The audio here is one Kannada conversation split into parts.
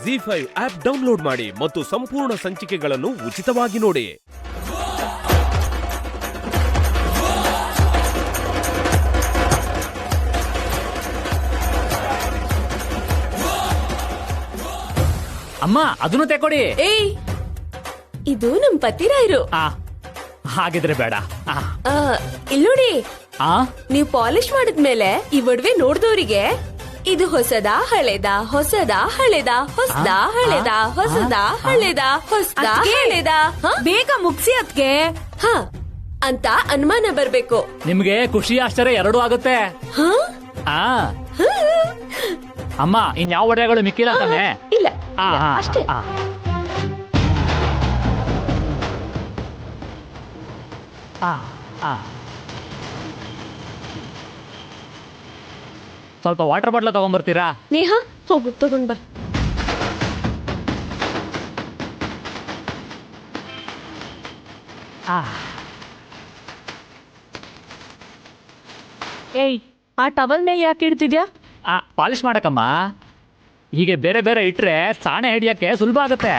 ಜಿ5 ಆಪ್ ಡೌನ್ಲೋಡ್ ಮಾಡಿ ಮತ್ತು ಸಂಪೂರ್ಣ ಸಂಚಿಕೆಗಳನ್ನು ಉಚಿತವಾಗಿ ನೋಡಿ. ಅಮ್ಮ ಅದನ್ನು ತೆಕೊಡಿ. ಏಯ್, ಇದು ನಮ್ ಪತಿರಾಯರು. ಹಾಗಿದ್ರೆ ಬೇಡ. ಇಲ್ಲೋಡಿ, ನೀವ್ ಪಾಲಿಶ್ ಮಾಡಿದ್ಮೇಲೆ ಈ ಒಡವೆ ನೋಡ್ದವ್ರಿಗೆ ಇದು ಹೊಸದ ಹಳೆದ ಹೊಸದ ಹಳೆದ ಹೊಸದ ಹಳೆದ ಹೊಸದ ಹಳೆದ ಹೊಸದ ಹಳೆದ ಬೇಗ ಮುಗ್ಸಿ ಅದ್ಕೆ ಹ ಅಂತ ಅನುಮಾನ ಬರ್ಬೇಕು. ನಿಮ್ಗೆ ಖುಷಿ ಆಶ್ಚರ್ಯ ಎರಡೂ ಆಗುತ್ತೆ. ಅಮ್ಮ ಇನ್ಯಾವ ಒಡೆಗಳು ಮಿಕ್ಕಿಲ್ಲ ಅಂತಾನೆ? ಇಲ್ಲ ಅಷ್ಟೇ. ಸ್ವಲ್ಪ ವಾಟರ್ ಬಾಟ್ಲ ತಗೊಂಡ್ಬರ್ತೀರಾ? ನೇಹಾ, ಹೋಗು ತಗೊಂಡ್ ಬಾ. ಏಯ್, ಆ ಟವಲ್ ಮೇಲೆ ಯಾಕೆ ಇಡ್ತಿದ್ಯಾ? ಪಾಲಿಶ್ ಮಾಡಕ್ಕಮ್ಮ. ಹೀಗೆ ಬೇರೆ ಬೇರೆ ಇಟ್ರೆ ಸಾಣೆ ಹಿಡಿಯಕ್ಕೆ ಸುಲಭ ಆಗುತ್ತೆ.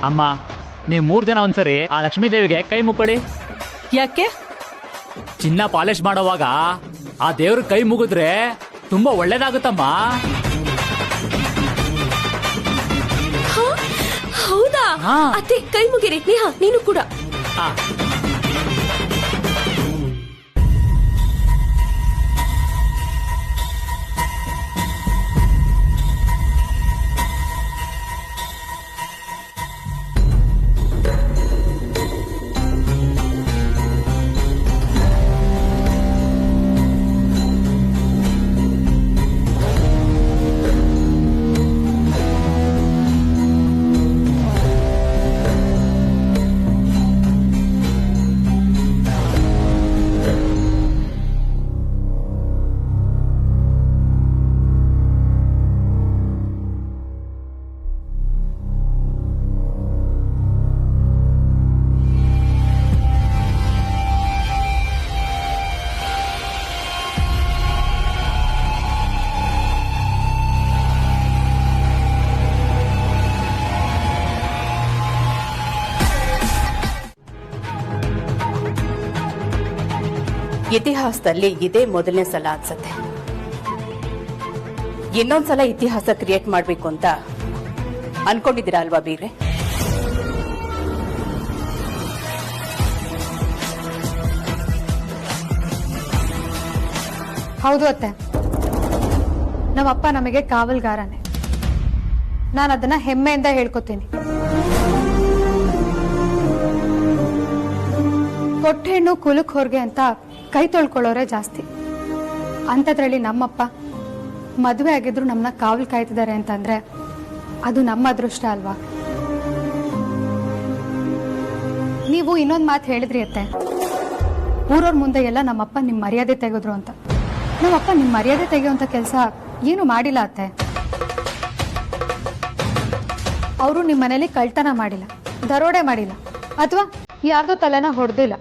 ಅಮ್ಮ ನೀವು 3 ದಿನ ಒಂದ್ಸರಿ ಆ ಲಕ್ಷ್ಮೀ ದೇವಿಗೆ ಕೈ ಮುಕ್ಕೊಳ್ಳಿ. ಯಾಕೆ? ಚಿನ್ನ ಪಾಲಿಶ್ ಮಾಡೋವಾಗ ಆ ದೇವ್ರ ಕೈ ಮುಗಿದ್ರೆ ತುಂಬಾ ಒಳ್ಳೇದಾಗುತ್ತಮ್ಮ. ಹೌದಾ? ಅತ್ತೆ ಕೈ ಮುಗಿರಿ. ನೇಹಾ ನೀನು ಕೂಡ. ಇತಿಹಾಸದಲ್ಲಿ ಇದೇ ಮೊದಲನೇ ಸಲ ಅನ್ಸತ್ತೆ. ಇನ್ನೊಂದ್ಸಲ ಇತಿಹಾಸ ಕ್ರಿಯೇಟ್ ಮಾಡ್ಬೇಕು ಅಂತ ಅನ್ಕೊಂಡಿದ್ದೀರಾ ಅಲ್ವಾ ಬೀಗ್ರೆ? ಹೌದು ಅತ್ತೆ, ನಮ್ಮಪ್ಪ ನಮಗೆ ಕಾವಲ್ಗಾರನೇ. ನಾನು ಅದನ್ನ ಹೆಮ್ಮೆಯಿಂದ ಹೇಳ್ಕೊತೀನಿ. ಕೊಟ್ಟ ಹೆಣ್ಣು ಕುಲಕ್ ಹೊರಗೆ ಅಂತ ಕೈ ತೊಳ್ಕೊಳ್ಳೋರೆ ಜಾಸ್ತಿ. ಅಂಥದ್ರಲ್ಲಿ ನಮ್ಮಪ್ಪ ಮದುವೆ ಆಗಿದ್ರು ನಮ್ಮನ್ನ ಕಾವಲ್ ಕಾಯ್ತಿದ್ದಾರೆ ಅಂತಂದ್ರೆ ಅದು ನಮ್ಮ ಅದೃಷ್ಟ ಅಲ್ವಾ? ನೀವು ಇನ್ನೊಂದು ಮಾತು ಹೇಳಿದ್ರಿ ಅತ್ತೆ, ಊರವ್ರ ಮುಂದೆ ಎಲ್ಲ ನಮ್ಮಪ್ಪ ನಿಮ್ಮ ಮರ್ಯಾದೆ ತೆಗೆದ್ರು ಅಂತ. ನಮ್ಮಪ್ಪ ನಿಮ್ಮ ಮರ್ಯಾದೆ ತೆಗೆಯುವಂತ ಕೆಲಸ ಏನು ಮಾಡಿಲ್ಲ ಅತ್ತೆ. ಅವರು ನಿಮ್ಮ ಮನೇಲಿ ಕಳ್ತನ ಮಾಡಿಲ್ಲ, ದರೋಡೆ ಮಾಡಿಲ್ಲ, ಅಥವಾ ಯಾರ್ದೋ ತಲೆನ ಹೊಡೆದಿಲ್ಲ.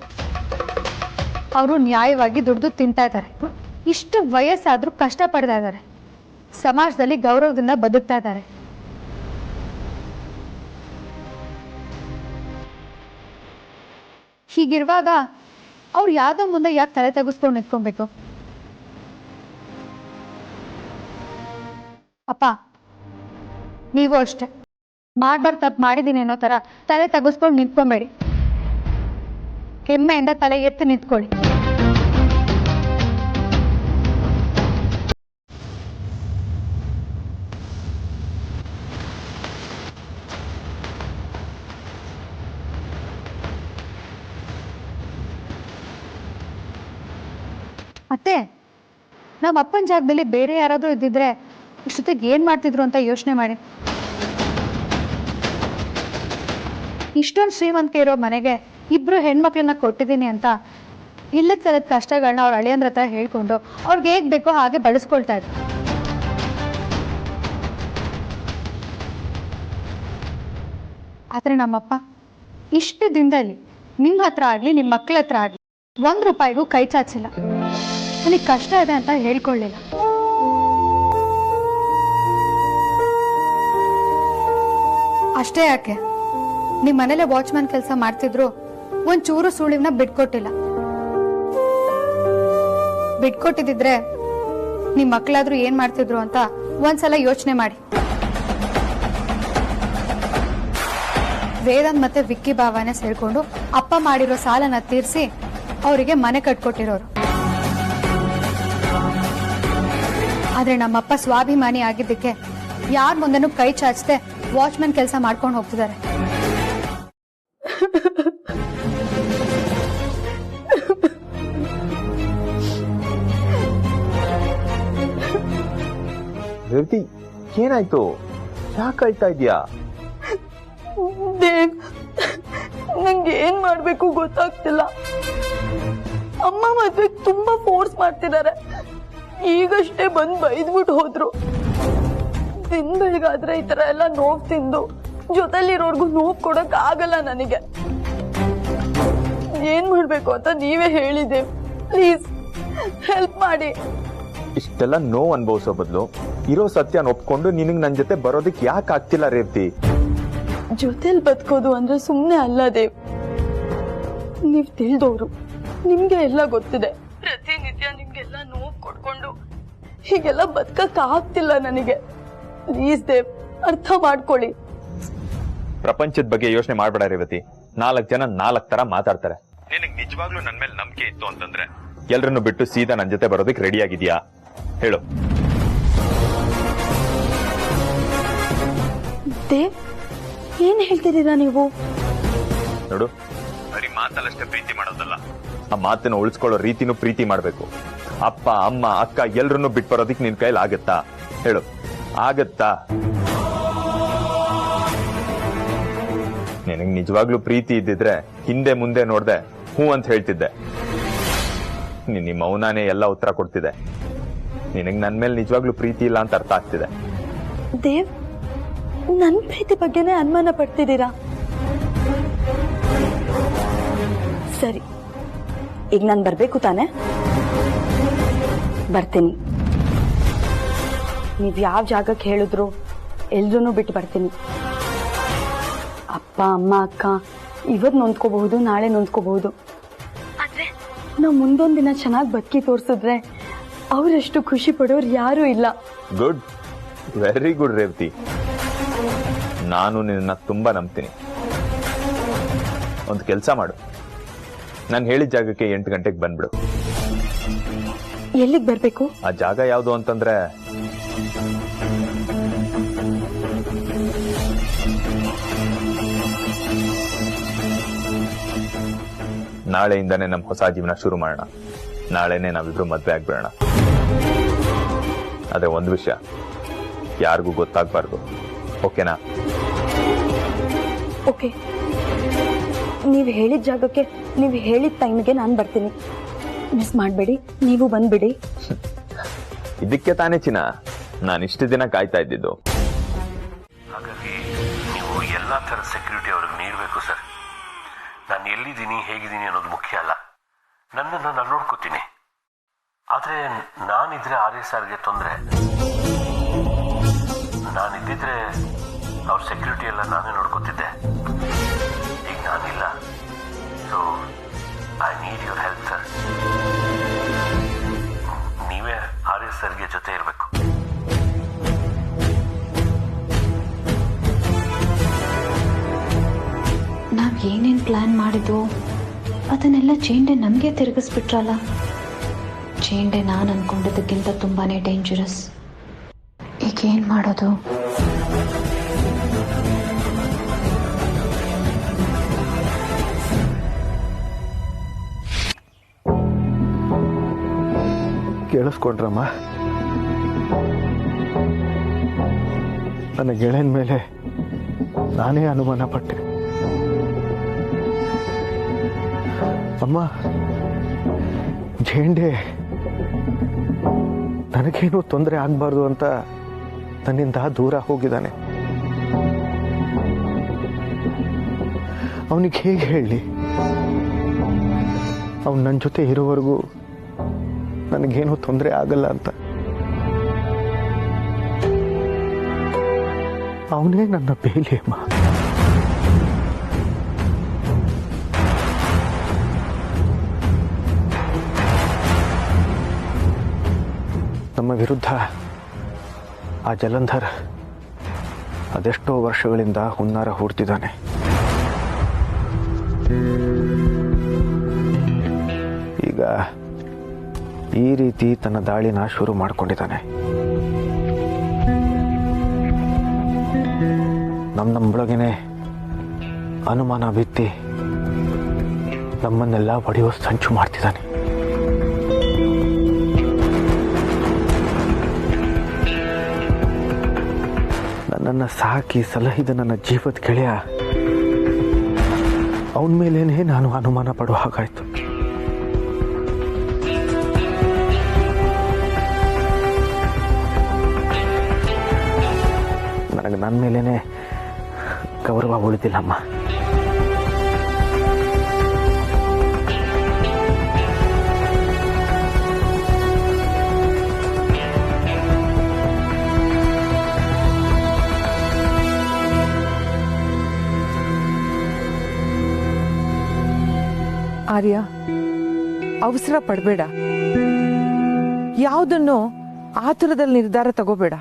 ಅವರು ನ್ಯಾಯವಾಗಿ ದುಡ್ದು ತಿಂತಾ ಇದ್ದಾರೆ. ಇಷ್ಟು ವಯಸ್ಸಾದ್ರೂ ಕಷ್ಟ ಪಡ್ತಾ ಇದ್ದಾರೆ. ಸಮಾಜದಲ್ಲಿ ಗೌರವದಿಂದ ಬದುಕ್ತಾ ಇದ್ದಾರೆ. ಹೀಗಿರುವಾಗ ಅವ್ರು ಯಾವ್ದೋ ಮುಂದೆ ಯಾಕೆ ತಲೆ ತೆಗೆಸ್ಕೊಂಡು ನಿಂತ್ಕೊಬೇಕು? ಅಪ್ಪ ನೀವು ಅಷ್ಟೇ, ಮಾಡ್ಬಾರ್ದು ತಪ್ಪು ಮಾಡಿದ್ದೀನಿ ಅನ್ನೋ ತರ ತಲೆ ತೆಗೆಸ್ಕೊಂಡು ನಿಂತ್ಕೊಬೇಡಿ. ಹೆಮ್ಮೆಯಿಂದ ತಲೆ ಎತ್ತಿ ನಿಂತ್ಕೊಳ್ಳಿ. ಅತ್ತೆ, ನಮ್ಮ ಅಪ್ಪನ ಜಾಗದಲ್ಲಿ ಬೇರೆ ಯಾರಾದ್ರೂ ಇದ್ದಿದ್ರೆ ಇಷ್ಟೊತ್ತಿಗೆ ಏನ್ ಮಾಡ್ತಿದ್ರು ಅಂತ ಯೋಚನೆ ಮಾಡಿ. ಇಷ್ಟೊಂದು ಶ್ರೀಮಂತಿಕೆ ಇರೋ ಮನೆಗೆ 2 ಹೆಣ್ಮಕ್ಳನ್ನ ಕೊಟ್ಟಿದ್ದೀನಿ ಅಂತ ಇಲ್ಲದ ತರದ ಕಷ್ಟಗಳನ್ನ ಅವ್ರ ಅಳಿಯಂದ್ರ ಹತ್ರ ಹೇಳ್ಕೊಂಡು ಅವ್ರಿಗೆ ಹೇಗ್ ಬೇಕೋ ಹಾಗೆ ಬಳಸ್ಕೊಳ್ತಾ ಇದ್ರು. ಆದ್ರೆ ನಮ್ಮಪ್ಪ ಇಷ್ಟು ದಿನದಲ್ಲಿ ನಿಮ್ಮ ಹತ್ರ ಆಗ್ಲಿ ನಿಮ್ಮ ಮಕ್ಕಳ ಹತ್ರ ಆಗ್ಲಿ ₹1 ಕೈ ಚಾಚಿಲ್ಲ. ನನಗೆ ಕಷ್ಟ ಇದೆ ಅಂತ ಹೇಳ್ಕೊಳ್ಳಿಲ್ಲ. ಅಷ್ಟೇ ಯಾಕೆ, ನಿಮ್ಮ ಮನೇಲೆ ವಾಚ್ಮ್ಯಾನ್ ಕೆಲಸ ಮಾಡ್ತಿದ್ರು ಒಂಚೂರು ಸುಳಿವ್ನ ಬಿಟ್ಕೊಟ್ಟಿಲ್ಲ. ಬಿಟ್ಕೊಟ್ಟಿದ್ರೆ ನಿಮ್ ಮಕ್ಕಳಾದ್ರೂ ಏನ್ ಮಾಡ್ತಿದ್ರು ಅಂತ ಒಂದ್ಸಲ ಯೋಚನೆ ಮಾಡಿ. ವೇದಾಂತ್ ಮತ್ತೆ ವಿಕ್ಕಿ ಭಾವನೆ ಸೇರ್ಕೊಂಡು ಅಪ್ಪ ಮಾಡಿರೋ ಸಾಲನ ತೀರಿಸಿ ಅವರಿಗೆ ಮನೆ ಕಟ್ಕೊಟ್ಟಿರೋರು. ಆದ್ರೆ ನಮ್ಮಪ್ಪ ಸ್ವಾಭಿಮಾನಿ ಆಗಿದ್ದಕ್ಕೆ ಯಾರ ಮುಂದೆನೂ ಕೈ ಚಾಚದೆ ವಾಚ್ಮನ್ ಕೆಲಸ ಮಾಡ್ಕೊಂಡು ಹೋಗ್ತಿದ್ದಾರೆ. ರೇವತಿ, ಏನಾಯ್ತು? ಯಾಕೆ ಅಳ್ತಾ ಇದೀಯಾ? ದೇವ್, ನಂಗೆ ಏನ್ ಮಾಡ್ಬೇಕು ಗೊತ್ತಾಗ್ತಿಲ್ಲ. ಅಮ್ಮ ಮದ್ವೆಗೆ ತುಂಬಾ ಫೋರ್ಸ್ ಮಾಡ್ತಿದ್ದಾರೆ. ಈಗಷ್ಟೇ ಬಂದ್ ಬೈದ್ಬಿಟ್ಟು ಹೋದ್ರು. ದಿನ ಬೆಳಗಾದ್ರೆ ಈ ತರ ಎಲ್ಲ ನೋವು ತಿಂದು ಜೊತೆಲಿರೋರ್ಗು ನೋವು ಕೊಡಕ್ ಆಗಲ್ಲ ನನಗೆ. ಏನ್ ಮಾಡ್ಬೇಕು ಅಂತ ನೀವೇ ಹೇಳಿದೇವ್. ಪ್ಲೀಸ್ ಹೆಲ್ಪ್ ಮಾಡಿ. ಇಷ್ಟೆಲ್ಲ ನೋವು ಅನುಭವಿಸೋ ಬದಲು ಇರೋ ಸತ್ಯನ ಒಪ್ಕೊಂಡು ನಿನಗ್ ನನ್ ಜೊತೆ ಬರೋದಕ್ಕೆ ಯಾಕೆ ಆಗ್ತಿಲ್ಲ ರೇವತಿ? ಜೊತೆಲ್ ಬದುಕೋದು ಅಂದ್ರೆ ಸುಮ್ನೆ ಅಲ್ಲ ದೇವ್. ನೀವ್ ತಿಳಿದವ್ರು, ನಿಮ್ಗೆ ಎಲ್ಲ ಗೊತ್ತಿದೆ. ಪ್ರತಿನಿತ್ಯ ನಿಮ್ಗೆಲ್ಲ ನೋವು ಕೊಡ್ಕೊಂಡು ಹೀಗೆಲ್ಲ ಬದುಕಕ್ ಆಗ್ತಿಲ್ಲ ನನಗೆ. ಪ್ಲೀಸ್ ದೇವ್, ಅರ್ಥ ಮಾಡ್ಕೊಳ್ಳಿ. ಪ್ರಪಂಚದ ಬಗ್ಗೆ ಯೋಚನೆ ಮಾಡ್ಬೇಡ ರೇವತಿ. 4 ಜನ 4 ತರ ಮಾತಾಡ್ತಾರೆ. ನಿನಗ್ ನಿಜವಾಗ್ಲೂ ನನ್ ಮೇಲೆ ನಂಬಿಕೆ ಇತ್ತು ಅಂತಂದ್ರೆ ಎಲ್ರನ್ನು ಬಿಟ್ಟು ಸೀದಾ ನನ್ ಜೊತೆ ಬರೋದಕ್ಕೆ ರೆಡಿ ಆಗಿದ್ಯಾ ಹೇಳು. ದೇವ್, ಏನ್ ಹೇಳ್ತಿದ್ದೀರಾ ನೀವು? ನೋಡು, ಬರೀ ಮಾತಲ್ಲಷ್ಟೇ ಪ್ರೀತಿ ಮಾಡೋದಲ್ಲ, ಆ ಮಾತನ್ನ ಉಳಿಸ್ಕೊಳ್ಳೋ ರೀತಿನೂ ಪ್ರೀತಿ ಮಾಡ್ಬೇಕು. ಅಪ್ಪ ಅಮ್ಮ ಅಕ್ಕ ಎಲ್ರನ್ನು ಬಿಟ್ಟು ಬರೋದಕ್ಕೆ ನಿನ್ ಕೈಲಿ ಆಗತ್ತಾ ಹೇಳು? ಆಗತ್ತಾ? ನಿನಗ್ ನಿಜವಾಗ್ಲೂ ಪ್ರೀತಿ ಇದ್ದಿದ್ರೆ ಹಿಂದೆ ಮುಂದೆ ನೋಡ್ದೆ ಹೂ ಅಂತ ಹೇಳ್ತಿದ್ದೆ. ನಿಮ್ಮ ಮೌನಾನೇ ಎಲ್ಲ ಉತ್ತರ ಕೊಡ್ತಿದೆ. ನಿನಗ್ ನನ್ ಮೇಲೆ ನಿಜವಾಗ್ಲೂ ಪ್ರೀತಿ ಇಲ್ಲ ಅಂತ ಅರ್ಥ ಆಗ್ತಿದೆ. ದೇವ್, ನನ್ ಪ್ರೀತಿ ಬಗ್ಗೆನೇ ಅನುಮಾನ ಪಡ್ತಿದ್ದೀರಾ? ಸರಿ, ಈಗ ನಾನು ಬರ್ಬೇಕು ತಾನೆ? ಬರ್ತೀನಿ. ನೀವ್ ಯಾವ ಜಾಗಕ್ಕೆ ಹೇಳಿದ್ರು ಎಲ್ರೂ ಬಿಟ್ಟು ಬರ್ತೀನಿ. ಅಪ್ಪ ಅಮ್ಮ ಅಕ್ಕ ಇವತ್ತು ನೊಂದ್ಕೋಬಹುದು, ನಾಳೆ ನೊಂದ್ಕೋಬಹುದು. ಆದ್ರೆ ನಾವು ಮುಂದೊಂದ್ ದಿನ ಚೆನ್ನಾಗಿ ಬದುಕಿ ತೋರಿಸಿದ್ರೆ ಅವರಷ್ಟು ಖುಷಿ ಪಡೋರು ಯಾರೂ ಇಲ್ಲ. Good, very good Revathi. ನಾನು ನಿನ್ನ ತುಂಬಾ ನಂಬ್ತೀನಿ. ಒಂದು ಕೆಲಸ ಮಾಡು, ನಾನು ಹೇಳಿದ ಜಾಗಕ್ಕೆ 8 ಗಂಟೆಗೆ ಬಂದ್ಬಿಡು. ಎಲ್ಲಿಗೆ ಬರ್ಬೇಕು? ಆ ಜಾಗ ಯಾವುದು ಅಂತಂದ್ರೆ ನಾಳೆಯಿಂದಾನೇ ನಮ್ಮ ಹೊಸ ಜೀವನ ಶುರು ಮಾಡೋಣ. ನಾಳೆನೆ ನಾವಿಬ್ರು ಮದ್ವೆ ಆಗ್ಬಿಡೋಣ. ಅದೇ ಒಂದು ವಿಷಯ, ಯಾರಿಗೂ ಗೊತ್ತಾಗ್ಬಾರ್ದು. ಓಕೆನಾ? ಓಕೆ. ನೀವು ಹೇಳಿದ ಜಾಗಕ್ಕೆ ನೀವು ಹೇಳಿದ ಟೈಮ್ಗೆ ನಾನು ಬರ್ತೀನಿ. ಮಿಸ್ ಮಾಡಬೇಡಿ, ನೀವು ಬಂದ್ಬಿಡಿ. ಇದಕ್ಕೆ ತಾನೇ ಚಿನ್ನ ನಾನು ಇಷ್ಟು ದಿನ ಕಾಯ್ತಾ ಇದ್ದಿದ್ದು. ಹಾಗಾಗಿ ನೀವು ಎಲ್ಲ ಥರದ ಸೆಕ್ಯೂರಿಟಿ ಅವ್ರಿಗೆ ನೀಡಬೇಕು ಸರ್. ನಾನು ಎಲ್ಲಿದ್ದೀನಿ ಹೇಗಿದ್ದೀನಿ ಅನ್ನೋದು ಮುಖ್ಯ ಅಲ್ಲ, ನನ್ನನ್ನು ನಾನು ನೋಡ್ಕೋತೀನಿ. ಆದರೆ ನಾನಿದ್ರೆ RSRಗೆ ತೊಂದರೆ. ನಾನಿದ್ದಿದ್ರೆ ಅವ್ರ ಸೆಕ್ಯೂರಿಟಿ ಎಲ್ಲ ನಾನೇ ನೋಡ್ಕೋತಿದ್ದೆ. ಈಗ ನಾನಿಲ್ಲ. So I need your help sir. ನೀವೇ RSRಗೆ ಜೊತೆ ಇರಬೇಕು. ನಾವು ಏನೇನು ಪ್ಲಾನ್ ಮಾಡಿದ್ವು ಅದನ್ನೆಲ್ಲ ಚೇಂಡೆ ನಮಗೆ ತಿರುಗಿಸ್ಬಿಟ್ರಲ್ಲ. ಚೇಂಡೆ ನಾನು ಅನ್ಕೊಂಡಿದ್ದಕ್ಕಿಂತ ತುಂಬಾ ಡೇಂಜರಸ್. ಈಗ ಏನು ಮಾಡೋದು? ಕೇಳಿಸ್ಕೊಂಡ್ರಮ್ಮ, ನನ್ನ ಗೆಳೆಯನ ಮೇಲೆ ನಾನೇ ಅನುಮಾನ ಪಟ್ಟೆ. ಅಮ್ಮ, ಝೇಂಡೆ ನನಗೇನು ತೊಂದರೆ ಆಗಬಾರ್ದು ಅಂತ ನನ್ನಿಂದ ದೂರ ಹೋಗಿದ್ದಾನೆ. ಅವನಿಗೆ ಹೇಗೆ ಹೇಳಿ? ಅವ್ನು ನನ್ನ ಜೊತೆ ಇರೋವರೆಗೂ ನನಗೇನೂ ತೊಂದರೆ ಆಗಲ್ಲ ಅಂತ. ಅವನೇ ನನ್ನ ಬೇಲಿ ಅಮ್ಮ. ನಮ್ಮ ವಿರುದ್ಧ ಆ ಜಲಂಧರ್ ಅದೆಷ್ಟೋ ವರ್ಷಗಳಿಂದ ಹುನ್ನಾರ ಹೂಡ್ತಿದ್ದಾನೆ. ಈಗ ಈ ರೀತಿ ತನ್ನ ದಾಳಿನ ಶುರು ಮಾಡಿಕೊಂಡಿದ್ದಾನೆ. ನಮ್ಮೊಳಗೇನೆ ಅನುಮಾನ ಬಿತ್ತಿ ನಮ್ಮನ್ನೆಲ್ಲ ಹೊಡೆಯೋ ಸಂಚು ಮಾಡ್ತಿದ್ದಾನೆ. ನನ್ನನ್ನು ಸಾಕಿ ಸಲಹಿದ ನನ್ನ ಜೀವದ ಗೆಳೆಯ ಅವನ ಮೇಲೇನೆ ನಾನು ಅನುಮಾನ ಪಡೋ ಹಾಗಾಯ್ತು. ನನಗೆ ನನ್ನ ಮೇಲೇನೆ ಗೌರವ ಉಳಿದಿಲ್ಲಮ್ಮ. ಆರ್ಯ, ಅವಸರ ಪಡಬೇಡ. ಯಾವುದನ್ನು ಆತುರದಲ್ಲಿ ನಿರ್ಧಾರ ತಗೋಬೇಡ.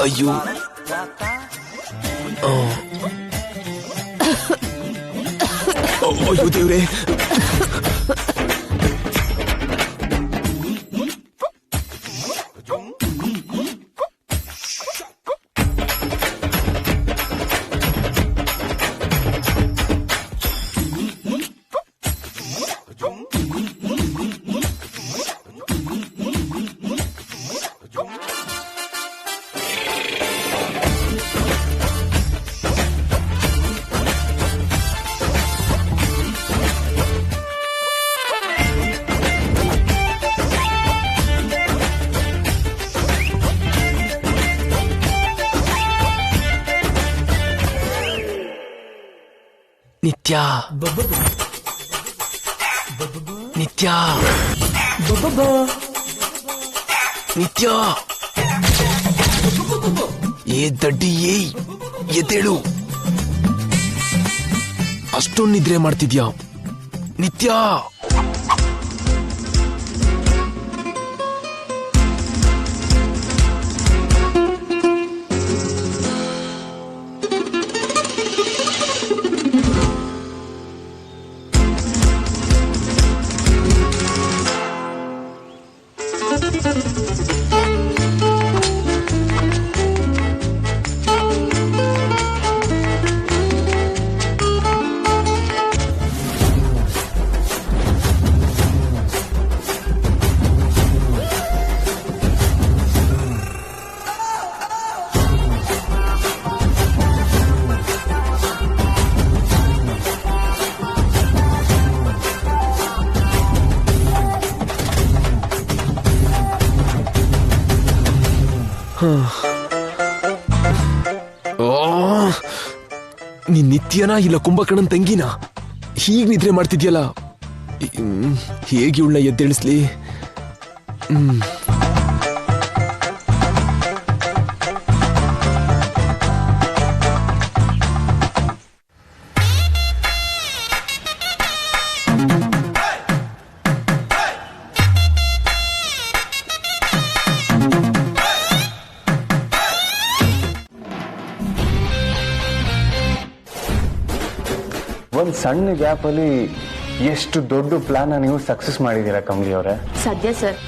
ಅಯ್ಯೋ, ಅಯ್ಯೋ ದೇವ್ರೆ. ನಿತ್ಯ ನಿತ್ಯ ನಿತ್ಯ, ಏ ದಡ್ಡಿ, ಏಯ್ ಎದ್ದೇಳು. ಅಷ್ಟೊಂದು ನಿದ್ರೆ ಮಾಡ್ತಿದ್ಯಾ ನಿತ್ಯ? ನೀನ್ ನಿತ್ಯನಾ ಇಲ್ಲ ಕುಂಭಕರ್ಣನ್ ತಂಗಿನ? ಹೀಗ್ ನಿದ್ರೆ ಮಾಡ್ತಿದ್ಯಲ್ಲ, ಹೇಗೆ ಇವಳನ್ನ ಎದ್ದೇಳಿಸ್ಲಿ? ಒಂದು ಸಣ್ಣ ಗ್ಯಾಪಲ್ಲಿ ಎಷ್ಟು ದೊಡ್ಡ ಪ್ಲಾನ್ ನೀವು ಸಕ್ಸಸ್ ಮಾಡಿದ್ದೀರಾ ಕಮಲಿ ಅವರೇ. ಸದ್ಯ ಸರ್,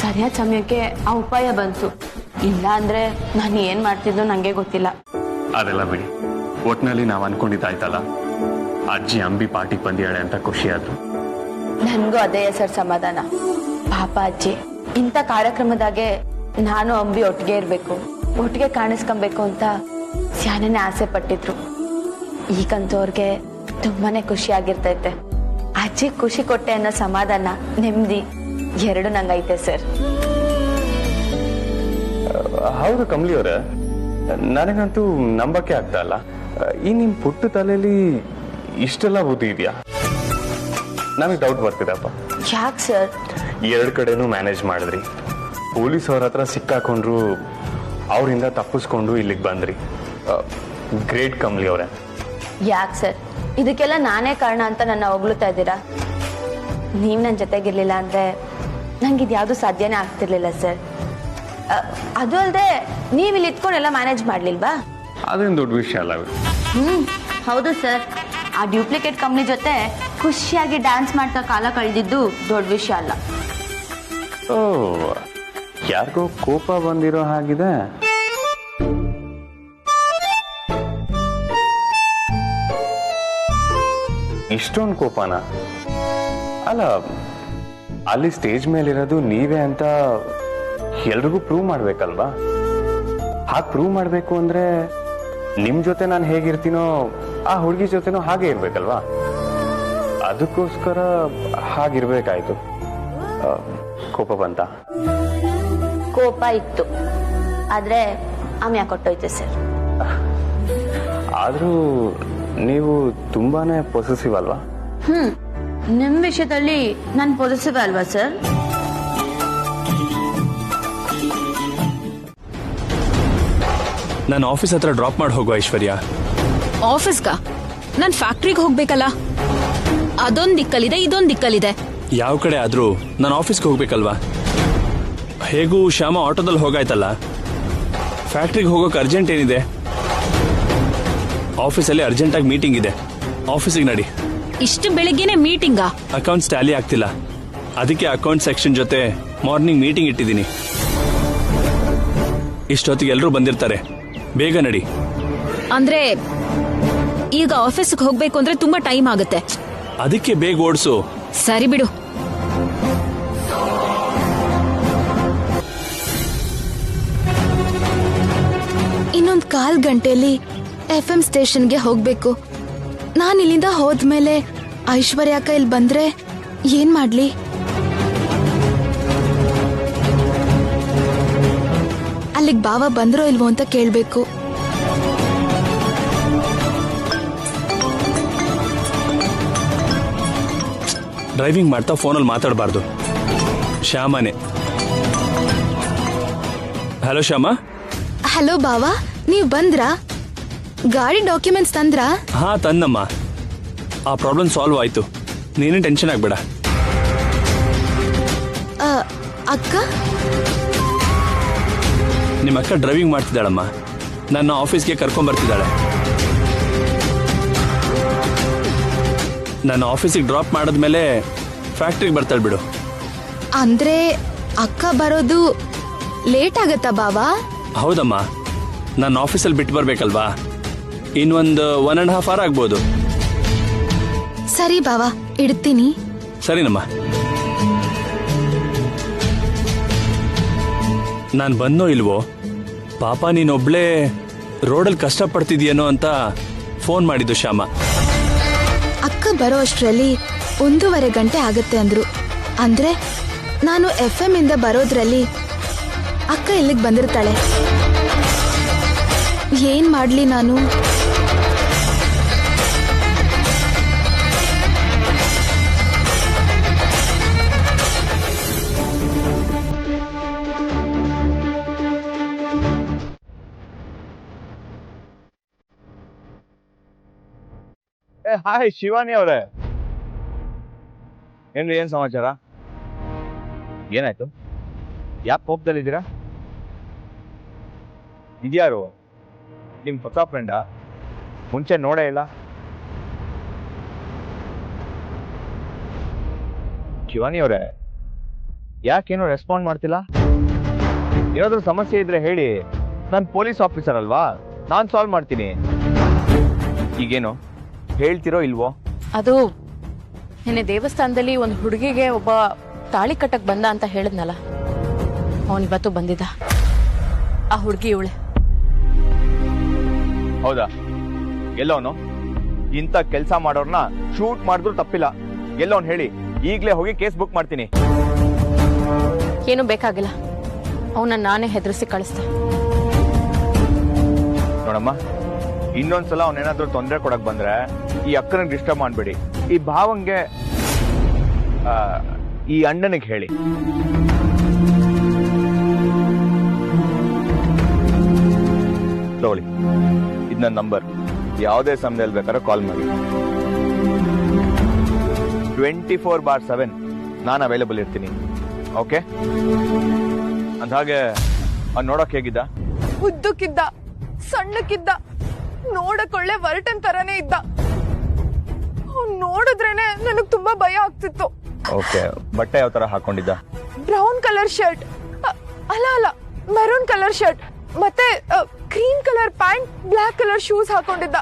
ಸರಿಯಾದ ಸಮಯಕ್ಕೆ ಆ ಉಪಾಯ ಬಂತು. ಇಲ್ಲ ಅಂದ್ರೆ ನಾನು ಏನ್ ಮಾಡ್ತಿದ್ದೋ ನಂಗೆ ಗೊತ್ತಿಲ್ಲ. ಅದೆಲ್ಲ ಬಿಡಿ, ಒಟ್ನಲ್ಲಿ ನಾವು ಅನ್ಕೊಂಡಿದ್ದಾಯ್ತಲ್ಲ, ಅಜ್ಜಿ ಅಂಬಿ ಪಾರ್ಟಿಗೆ ಬಂದಿಯಾಳೆ ಅಂತ ಖುಷಿ ಆದ್ರು. ನನಗೂ ಅದೇ ಸರ್ ಸಮಾಧಾನ. ಪಾಪ ಅಜ್ಜಿ ಇಂಥ ಕಾರ್ಯಕ್ರಮದಾಗೆ ನಾನು ಅಂಬಿ ಒಟ್ಟಿಗೆ ಇರಬೇಕು, ಒಟ್ಟಿಗೆ ಕಾಣಿಸ್ಕೊಬೇಕು ಅಂತ ಸ್ಯಾನೇ ಆಸೆ ಪಟ್ಟಿದ್ರು. ಈಗಂತೂ ಅವ್ರಿಗೆ ತುಂಬಾನೇ ಖುಷಿ ಆಗಿರ್ತೈತೆ. ಅಜ್ಜಿ ಖುಷಿ ಕೊಟ್ಟೆ ಅನ್ನೋ ಸಮಾಧಾನ, ನೆಮ್ಮದಿ ಎರಡು ನಂಗೈತೆ ಸರ್. ಹೌದು ಕಮಲಿ ಅವರೇ, ನನಗಂತೂ ನಂಬಕ್ಕೆ ಆಗ್ತಾ ಇಲ್ಲ. ಈ ನಿಮ್ ಪುಟ್ಟ ತಲೆಯಲ್ಲಿ ಇಷ್ಟೆಲ್ಲ ಬುದ್ಧಿ ಇದೆಯಾ? ನನಗೆ ಡೌಟ್ ಬರ್ತಿದೆಪ್ಪ. ಯಾಕೆ ಸರ್? ಎರಡು ಕಡೆನೂ ಮ್ಯಾನೇಜ್ ಮಾಡಿದ್ರಿ, ಪೊಲೀಸ್ ಅವ್ರ ಹತ್ರ ಸಿಕ್ಕಾಕೊಂಡ್ರು, ಅವರಿಂದ ತಪ್ಪಿಸ್ಕೊಂಡು ಇಲ್ಲಿಗೆ ಬಂದ್ರಿ. ಗ್ರೇಟ್ ಕಮಲಿ ಅವರೇ. ಯಾಕೆ ಸರ್ ಇದಕ್ಕೆಲ್ಲ ನಾನೇ ಕಾರಣ ಅಂತ ನನ್ನ ಹೊಗಳುತ್ತಾ ಇದ್ದೀರಾ? ನೀವು ನನ್ನ ಜೊತೆಗಿರ್ಲಿಲ್ಲ ಅಂದ್ರೆ ನಂಗೆ ಇದ್ಯಾವುದು ಸಾಧ್ಯನೇ ಆಗ್ತಿರ್ಲಿಲ್ಲ ಸರ್. ಅದು ಅಲ್ಲದೆ ನೀವು ಇಲ್ಲಿ ಇಟ್ಕೊಂಡೆಲ್ಲ ಮ್ಯಾನೇಜ್ ಮಾಡ್ಲಿಲ್ವಾ? ಅದೇನು ದೊಡ್ಡ ವಿಷಯ ಅಲ್ಲ. ಹೌದು ಸರ್, ಆ ಡ್ಯೂಪ್ಲಿಕೇಟ್ ಕಂಪ್ನಿ ಜೊತೆ ಖುಷಿಯಾಗಿ ಡ್ಯಾನ್ಸ್ ಮಾಡ್ತಾ ಕಾಲ ಕಳೆದಿದ್ದು ದೊಡ್ಡ ವಿಷಯ ಅಲ್ಲ. ಓ, ಯಾರಿಗೋ ಕೋಪ ಬಂದಿರೋ ಹಾಗಿದೆ. ಇಷ್ಟೊಂದು ಕೋಪನ? ಅಲ್ಲ, ಅಲ್ಲಿ ಸ್ಟೇಜ್ ಮೇಲಿರೋದು ನೀವೇ ಅಂತ ಎಲ್ರಿಗೂ ಪ್ರೂವ್ ಮಾಡ್ಬೇಕಲ್ವಾ? ಹಾಗೆ ಪ್ರೂವ್ ಮಾಡ್ಬೇಕು ಅಂದ್ರೆ ನಿಮ್ ಜೊತೆ ನಾನು ಹೇಗಿರ್ತೀನೋ ಆ ಹುಡುಗಿ ಜೊತೆನೂ ಹಾಗೆ ಇರ್ಬೇಕಲ್ವಾ? ಅದಕ್ಕೋಸ್ಕರ ಹಾಗಿರ್ಬೇಕಾಯ್ತು. ಕೋಪ ಬಂತ? ಕೋಪ ಇತ್ತು, ಆದ್ರೆ ಆಮ್ಯಾ ಕೊಟ್ಟೋಯ್ತು ಸರ್. ಆದ್ರೂ ನೀವು ತುಂಬಾನೇ ಪೊಸೆಸಿವ್ ಅಲ್ವಾ? ನಿಮ್ ವಿಷಯದಲ್ಲಿ ನಾನು ಪೊಸೆಸಿವ್ ಅಲ್ವಾ ಸರ್? ನಾನು ಆಫೀಸ್ ಹತ್ರ ಡ್ರಾಪ್ ಮಾಡಿ ಹೋಗುವ ಐಶ್ವರ್ಯ. ಆಫೀಸ್ಗಾ? ನಾನ್ ಫ್ಯಾಕ್ಟ್ರಿಗೆ ಹೋಗ್ಬೇಕಲ್ಲ. ಅದೊಂದ್ ದಿಕ್ಕಲ್ಲಿದೆ, ಇದೊಂದ್ ದಿಕ್ಕಲ್ಲಿದೆ. ಯಾವ ಕಡೆ ಆದ್ರೂ ನಾನು ಆಫೀಸ್ಗೆ ಹೋಗ್ಬೇಕಲ್ವಾ? ಹೇಗೂ ಶ್ಯಾಮ ಆಟೋದಲ್ಲಿ ಹೋಗಾಯ್ತಲ್ಲ, ಫ್ಯಾಕ್ಟ್ರಿಗೆ ಹೋಗೋಕೆ ಅರ್ಜೆಂಟ್ ಏನಿದೆ? ಆಫೀಸಲ್ಲಿ ಅರ್ಜೆಂಟಾಗಿ ಮೀಟಿಂಗ್ ಇದೆ, ಆಫೀಸಿಗೆ ನಡಿ. ಇಷ್ಟು ಬೆಳಿಗ್ಗೆನೆ ಮೀಟಿಂಗಾ? ಅಕೌಂಟ್ಸ್ ಟ್ಯಾಲಿ ಆಗ್ತಿಲ್ಲ, ಅದಕ್ಕೆ ಅಕೌಂಟ್ ಸೆಕ್ಷನ್ ಜೊತೆ ಮಾರ್ನಿಂಗ್ ಮೀಟಿಂಗ್ ಇಟ್ಟಿದ್ದೀನಿ. ಇಷ್ಟೊತ್ತಿಗೆ ಎಲ್ಲರೂ ಬಂದಿರ್ತಾರೆ, ಬೇಗ ನಡಿ. ಅಂದ್ರೆ ಈಗ ಆಫೀಸ್ಗೆ ಹೋಗ್ಬೇಕು ಅಂದ್ರೆ ತುಂಬಾ ಟೈಮ್ ಆಗುತ್ತೆ. ಅದಕ್ಕೆ ಬೇಗ ಓಡಿಸು. ಸರಿ ಬಿಡು. ಇನ್ನೊಂದ್ 1/4 ಗಂಟೆಯಲ್ಲಿ FM ಸ್ಟೇಷನ್ಗೆ ಹೋಗ್ಬೇಕು. ನಾನು ಇಲ್ಲಿಂದ ಹೋದ್ಮೇಲೆ ಐಶ್ವರ್ಯ ಅಕ್ಕ ಇಲ್ಲಿ ಬಂದ್ರೆ ಏನ್ ಮಾಡ್ಲಿ? ಅಲ್ಲಿಗೆ ಬಾವ ಬಂದ್ರೋ ಇಲ್ವೋ ಅಂತ ಕೇಳ್ಬೇಕು. ಡ್ರೈವಿಂಗ್ ಮಾಡ್ತಾ ಫೋನಲ್ಲಿ ಮಾತಾಡಬಾರ್ದು. ಶ್ಯಾಮನೇ. ಹಲೋ ಶ್ಯಾಮ. ಹಲೋ ಬಾವ, ನೀವ್ ಬಂದ್ರಾ? ಗಾಡಿ ಡಾಕ್ಯುಮೆಂಟ್ಸ್ ತಂದ್ರಾ? ಹಾ ತಂದಮ್ಮ. ಆ ಪ್ರಾಬ್ಲಮ್ ಸಾಲ್ವ್ ಆಯ್ತು, ನೀನೇನು ಟೆನ್ಷನ್ ಆಗ್ಬೇಡ. ಅಕ್ಕ? ನಿಮ್ಮ ಅಕ್ಕ ಡ್ರೈವಿಂಗ್ ಮಾಡ್ತಿದ್ದಾಳಮ್ಮ, ನನ್ನ ಆಫೀಸ್ಗೆ ಕರ್ಕೊಂಡ್ಬರ್ತಿದ್ದಾಳೆ. ನನ್ನ ಆಫೀಸಿಗೆ ಡ್ರಾಪ್ ಮಾಡಿದ್ಮೇಲೆ ಫ್ಯಾಕ್ಟ್ರಿಗೆ ಬರ್ತಾಳೆ ಬಿಡು. ಅಂದ್ರೆ ಅಕ್ಕ ಬರೋದು ಲೇಟ್ ಆಗತ್ತಾ ಬಾವಾ? ಹೌದಮ್ಮ, ನನ್ನ ಆಫೀಸಲ್ಲಿ ಬಿಟ್ಟು ಬರ್ಬೇಕಲ್ವಾ, ಇನ್ನೊಂದು 1.5 hour ಆಗ್ಬೋದು. ಸರಿ ಬಾವಾ, ಇಡ್ತೀನಿ. ಸರಿನಮ್ಮ. ನಾನು ಬಂದೋ ಇಲ್ವೋ, ಪಾಪ ನೀನೊಬ್ಳೇ ರೋಡಲ್ಲಿ ಕಷ್ಟಪಡ್ತಿದ್ಯೇನೋ ಅಂತ ಫೋನ್ ಮಾಡಿದ್ದು ಶ್ಯಾಮ. ಅಕ್ಕ ಬರೋ ಅಷ್ಟರಲ್ಲಿ 1.5 ಗಂಟೆ ಆಗತ್ತೆ ಅಂದ್ರು. ಅಂದ್ರೆ ನಾನು FM ಇಂದ ಬರೋದ್ರಲ್ಲಿ ಅಕ್ಕ ಇಲ್ಲಿಗೆ ಬಂದಿರ್ತಾಳೆ. ಏನ್ ಮಾಡ್ಲಿ ನಾನು? ಹಾಯ್ ಶಿವಾನಿ ಅವರೇ. ಏನ್ರಿ, ಏನ್ ಸಮಾಚಾರ? ಏನಾಯ್ತು? ಯಾಕೆ ಕೋಪದಲ್ಲಿದ್ದೀರಾ? ಇದ್ಯಾರು? ನಿಮ್ ಹೊಸ ಫ್ರೆಂಡಾ? ಮುಂಚೆ ನೋಡೇ ಇಲ್ಲ. ಶಿವಾನಿ ಅವರೇ, ಯಾಕೇನೋ ರೆಸ್ಪಾಂಡ್ ಮಾಡ್ತಿಲ್ಲ? ಏನಾದ್ರೂ ಸಮಸ್ಯೆ ಇದ್ರೆ ಹೇಳಿ, ನಾನು ಪೊಲೀಸ್ ಆಫೀಸರ್ ಅಲ್ವಾ, ನಾನು ಸಾಲ್ವ್ ಮಾಡ್ತೀನಿ. ಈಗೇನು ಹೇಳ್ತಿರೋ ಇಲ್ವೋ? ಅದು ನಿನ್ನೆ ದೇವಸ್ಥಾನದಲ್ಲಿ ಒಂದು ಹುಡುಗಿಗೆ ಒಬ್ಬ ತಾಳಿ ಕಟ್ಟಕ್ ಬಂದ ಅಂತ ಹೇಳಿದ್ನಲ್ಲ, ಅವನಿವತ್ತು ಬಂದಿದ್ದ. ಆ ಹುಡುಗಿ ಇವಳೆ. ಹೌದಾ? ಎಲ್ಲವನು? ಇಂಥ ಕೆಲಸ ಮಾಡೋರ್ನ ಶೂಟ್ ಮಾಡಿದ್ರು ತಪ್ಪಿಲ್ಲ. ಎಲ್ಲವನ್ ಹೇಳಿ, ಈಗ್ಲೇ ಹೋಗಿ ಕೇಸ್ ಬುಕ್ ಮಾಡ್ತೀನಿ. ಏನು ಬೇಕಾಗಿಲ್ಲ, ಅವನ್ನ ನಾನೇ ಹೆದರಿಸಿ ಕಳಿಸ್ತೆ. ನೋಡಮ್ಮ, ಇನ್ನೊಂದ್ಸಲ ಅವನೇನಾದ್ರೂ ತೊಂದರೆ ಕೊಡಕ್ ಬಂದ್ರೆ ಈ ಅಕ್ಕನಿಗೆ ಡಿಸ್ಟರ್ಬ್ ಮಾಡ್ಬೇಡಿ. ಈ ಭಾವಂಗೆ ಈ ಅಣ್ಣನಿಗೆ ಹೇಳಿ. ತಗೊಳ್ಳಿ, ಇದು ನನ್ನ ನಂಬರ್. ಯಾವುದೇ ಸಮಯದಲ್ಲಿ ಬೇಕಾದ್ರೆ ಕಾಲ್ ಮಾಡಿ. 24/7 ನಾನು ಅವೈಲೇಬಲ್ ಇರ್ತೀನಿ. ಓಕೆ? ಅಂದ್ಹಾಗೆ ಅವ್ನು ನೋಡಕ್ ಹೇಗಿದ್ದ? ಉದ್ದಕ್ಕಿದ್ದ, ಸಣ್ಣಕ್ಕಿದ್ದ, ನೋಡಕೊಳ್ಳೆ ವರ್ಟನ್ ತರನೇ ಇದ್ದ. ಅವ್ನು ನೋಡಿದ್ರೇನೆ ನನಗ್ ತುಂಬಾ ಭಯ ಆಗ್ತಿತ್ತು. ಓಕೆ, ಬಟ್ಟೆ ಯಾವ ತರ ಹಾಕೊಂಡಿದ್ದ? ಬ್ರೌನ್ ಕಲರ್ ಶರ್ಟ್, ಅಲ್ಲ ಮೆರೂನ್ ಕಲರ್ ಶರ್ಟ್, ಮತ್ತೆ cream colour pant, black colour shoes ಹಾಕೊಂಡಿದ್ದ.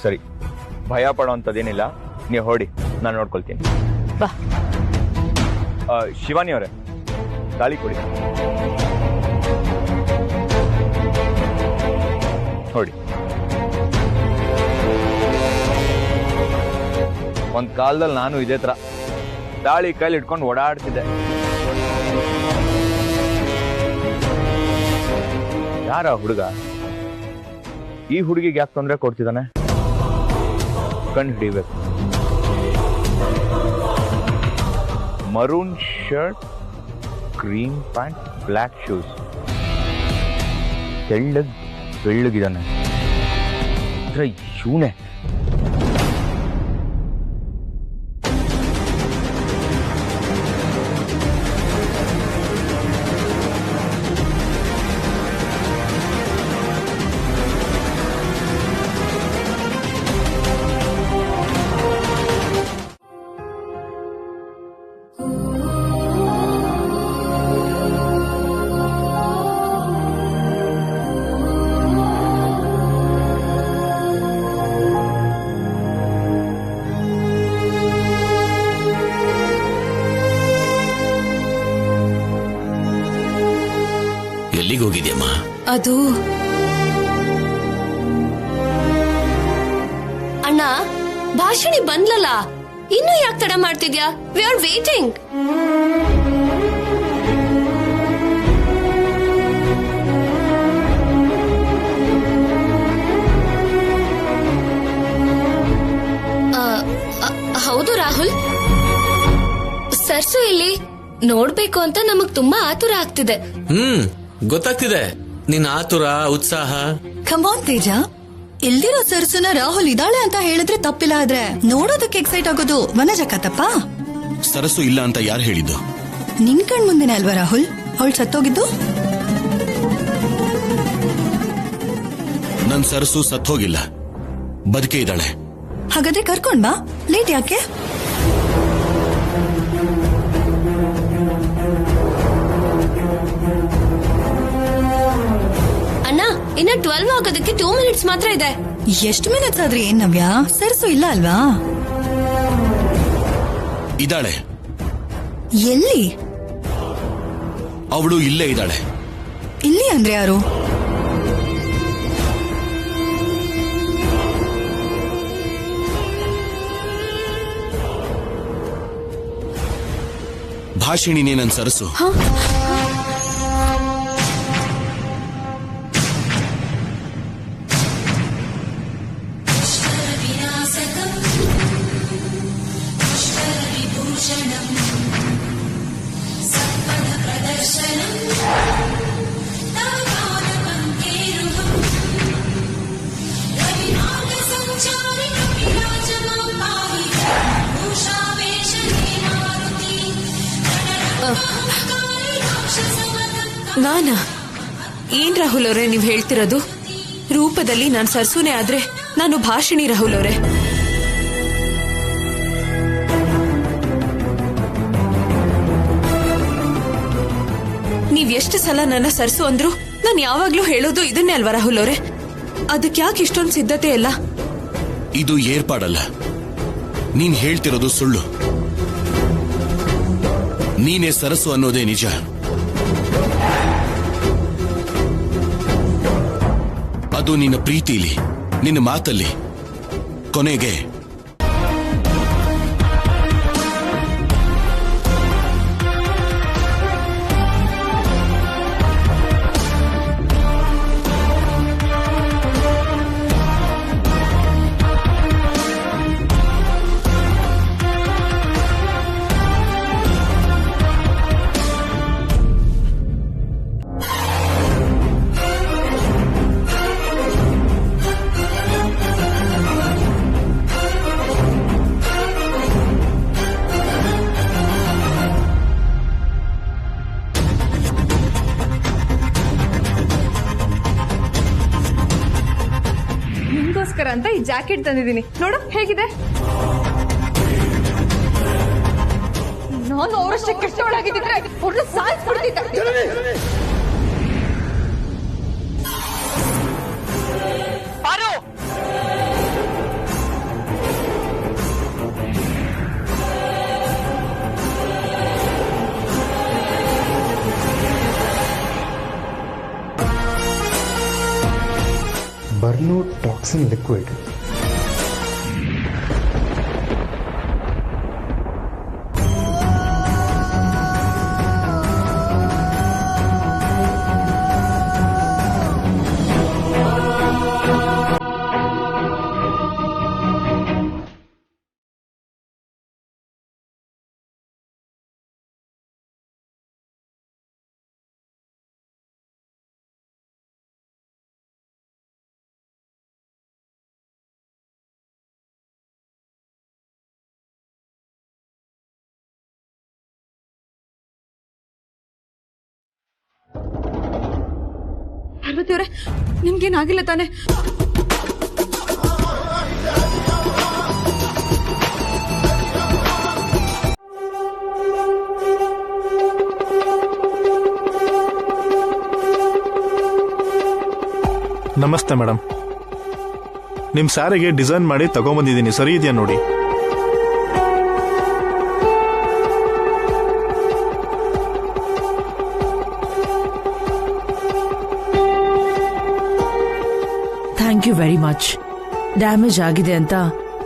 ಸರಿ, ಭಯ ಪಡೋಂಥದ್ದೇನಿಲ್ಲ. ನೀವು ಹೊಡಿ, ನಾನು ನೋಡ್ಕೊಳ್ತೀನಿ. ಬಾ. ಶಿವಾನಿ ಅವರೇ, ತಾಳಿ ಕೊಡಿ. ನೋಡಿ, ಒಂದ್ ಕಾಲದಲ್ಲಿ ನಾನು ಇದೇ ತರ ತಾಳಿ ಕೈಲಿ ಇಟ್ಕೊಂಡು ಓಡಾಡ್ತಿದ್ದೆ. ಯಾರ ಹುಡುಗ? ಈ ಹುಡುಗಿಗೆ ಯಾಕೆ ತೊಂದರೆ ಕೊಡ್ತಿದ್ದಾನೆ? ಕಣ್ಣು ಹಿಡಿಬೇಕು. Maroon shirt, cream pant, black shoes. ಬೆಳ್ಳಗಿದ್ದಾನೆ. ಅಂದ್ರೆ ಶೂನೆ. ಎಲ್ಲಿಗೆ ಹೋಗಿದ್ಯಮ್ಮ? ಅದು ಅಣ್ಣ, ಭಾಷಣಿ ಬಂದ್ಲಲ್ಲ, ಇನ್ನು ಯಾಕೆ ತಡ ಮಾಡ್ತಿದ್ಯಾ? We are waiting. ಹೌದು ರಾಹುಲ್, ಸರ್ಸು ಇಲ್ಲಿ ನೋಡ್ಬೇಕು ಅಂತ ನಮಗ್ ತುಂಬಾ ಆತುರ ಆಗ್ತಿದೆ. ಗೊತ್ತಾಗ್ತಿದೆ ನಿನ್ ಆತುರ, ಉತ್ಸಾಹ. ಕಮಾನ್ ತೇಜ, ಇಲ್ದಿರೋ ಸರ್ಸುನ ರಾಹುಲ್ ಇದಾಳೆ ಅಂತ ಹೇಳಿದ್ರೆ ತಪ್ಪಿಲ್ಲ. ಆದ್ರೆ ನೋಡೋದಕ್ಕೆ ಎಕ್ಸೈಟ್ ಆಗೋದು ವನಜ ಕತ್ತಪ್ಪ. ಸರಸು ಇಲ್ಲ ಅಂತ ಯಾರು ಹೇಳಿದ್ದು? ನಿನ್ ಕಣ್ ಮುಂದೆನೆ ಅಲ್ವಾ ರಾಹುಲ್ ಅವಳು ಸತ್ತೋಗಿದ್ದು? ನನ್ ಸರಸು ಸತ್ತೋಗಿಲ್ಲ, ಬದುಕೆ ಇದ್ದಾಳೆ. ಹಾಗಾದ್ರೆ ಕರ್ಕೊಂಡ್ ಬಾ, ಲೇಟ್ ಯಾಕೆ? ಅಣ್ಣ, ಇನ್ನ 12 ಆಗೋದಕ್ಕೆ 2 ಮಿನಿಟ್ಸ್ ಮಾತ್ರ ಇದೆ. ಎಷ್ಟು ಮಿನಿಟ್ಸ್ ಆದ್ರೆ ಏನ್ ನವ್ಯ? ಸರ್ಸು ಇಲ್ಲ ಅಲ್ವಾ? ಇದ್ದಾಳೆ. ಎಲ್ಲಿ? ಅವಳು ಇಲ್ಲೇ ಇದ್ದಾಳೆ. ಇಲ್ಲಿ ಅಂದ್ರೆ ಯಾರು? ಭಾಷಿಣಿನೇ ನನ್ ಸರಸು. ನಾನಾ? ಏನ್ ರಾಹುಲ್ ಅವರೇ ನೀವ್ ಹೇಳ್ತಿರೋದು? ರೂಪದಲ್ಲಿ ನಾನ್ ಸರ್ಸುನೆ ಆದ್ರೆ ನಾನು ಭಾಷಿಣಿ ರಾಹುಲ್ ಅವರೇ. ನೀವ್ ಎಷ್ಟು ಸಲ ನನ್ನ ಸರ್ಸು ಅಂದ್ರು ನಾನು ಯಾವಾಗ್ಲೂ ಹೇಳೋದು ಇದನ್ನೇ ಅಲ್ವಾ ರಾಹುಲ್ ಅವರೇ? ಅದಕ್ಕೆ ಯಾಕೆ ಇಷ್ಟೊಂದು ಸಿದ್ಧತೆ ಇಲ್ಲ? ಇದು ಏರ್ಪಾಡಲ್ಲ. ನೀನ್ ಹೇಳ್ತಿರೋದು ಸುಳ್ಳು. ನೀನೇ ಸರಸು ಅನ್ನೋದೇ ನಿಜ. ಅದು ನಿನ್ನ ಪ್ರೀತಿಲಿ, ನಿನ್ನ ಮಾತಲ್ಲಿ. ಕೊನೆಗೆ ನಿಮ್ಗೋಸ್ಕರ ಅಂತ ಈ ಜಾಕೆಟ್ ತಂದಿದ್ದೀನಿ, ನೋಡು ಹೇಗಿದೆ. ನಾನು ಅವರಷ್ಟೇ ಕೆಟ್ಟವಳಾಗಿದ್ದಿದ್ರೆ ಅವ್ರನ್ನ ಸಾಯಿಸ್ಬಿಡ್ತಿದ್ದೆ. ಬರ್ನೋ ಟಾಕ್ಸಿನ್ ಲಿಕ್ವಿಡ್. ಪಾರ್ವತಿ ಅವರೇ, ನಿಮ್ಗೇನಾಗಿಲ್ಲ ತಾನೆ? ನಮಸ್ತೆ ಮೇಡಮ್. ನಿಮ್ ಸ್ಯಾರಿಗೆ ಡಿಸೈನ್ ಮಾಡಿ ತಗೊಂಬಂದಿದ್ದೀನಿ, ಸರಿ ಇದೆಯಾ ನೋಡಿ. Thank you very much. Damage ಆಗಿದೆ ಅಂತ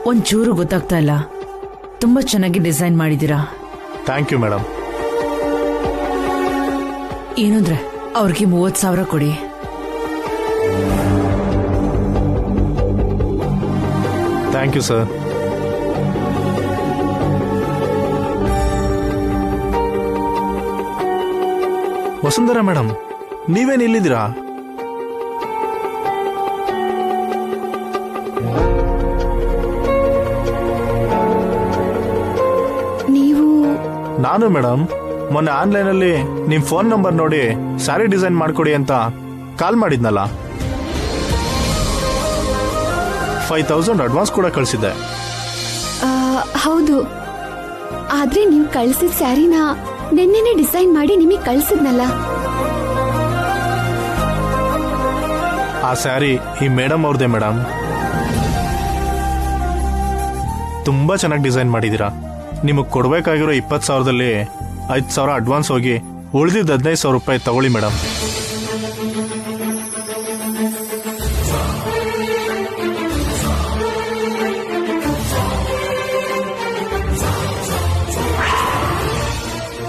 ಒಂಚೂರು ಗೊತ್ತಾಗ್ತಾ ಇಲ್ಲ. ತುಂಬಾ ಚೆನ್ನಾಗಿ ಡಿಸೈನ್ ಮಾಡಿದ್ದೀರಾ. Thank you madam. ಏನಂದ್ರೆ ಅವ್ರಿಗೆ 30,000 ಕೊಡಿ. Thank you sir. Vasundhara madam, ನೀವೇನ್ ಇಲ್ಲಿದ್ದೀರಾ? ನಾನು ಮೇಡಮ್ ಮೊನ್ನೆ ಆನ್ಲೈನಲ್ಲಿ ನಿಮ್ ಫೋನ್ ನಂಬರ್ ನೋಡಿ ಸ್ಯಾರಿ ಡಿಸೈನ್ ಮಾಡ್ಕೊಡಿ ಅಂತ ಕಾಲ್ ಮಾಡಿದ್ನಲ್ಲ. 5,000 ಅಡ್ವಾನ್ಸ್ ಕೂಡ ಕಳಿಸಿದ್ದೆ. ಹೌದು, ಆದ್ರೆ ನೀವು ಕಳಿಸಿದ ಸ್ಯಾರಿನ ನಿನ್ನೆನೆ ಡಿಸೈನ್ ಮಾಡಿ ನಿಮಗೆ ಕಳಿಸಿದ್ನಲ್ಲ. ಆ ಸ್ಯಾರಿ ಈ ಮೇಡಮ್ ಅವ್ರದೇ ಮೇಡಮ್. ತುಂಬಾ ಚೆನ್ನಾಗಿ ಡಿಸೈನ್ ಮಾಡಿದೀರಾ. ನಿಮಗೆ ಕೊಡ್ಬೇಕಾಗಿರೋ 20,000ದಲ್ಲಿ 5,000 ಅಡ್ವಾನ್ಸ್ ಹೋಗಿ ಉಳಿದಿದ್ದ 15,000 ರೂಪಾಯಿ ತಗೊಳ್ಳಿ ಮೇಡಮ್.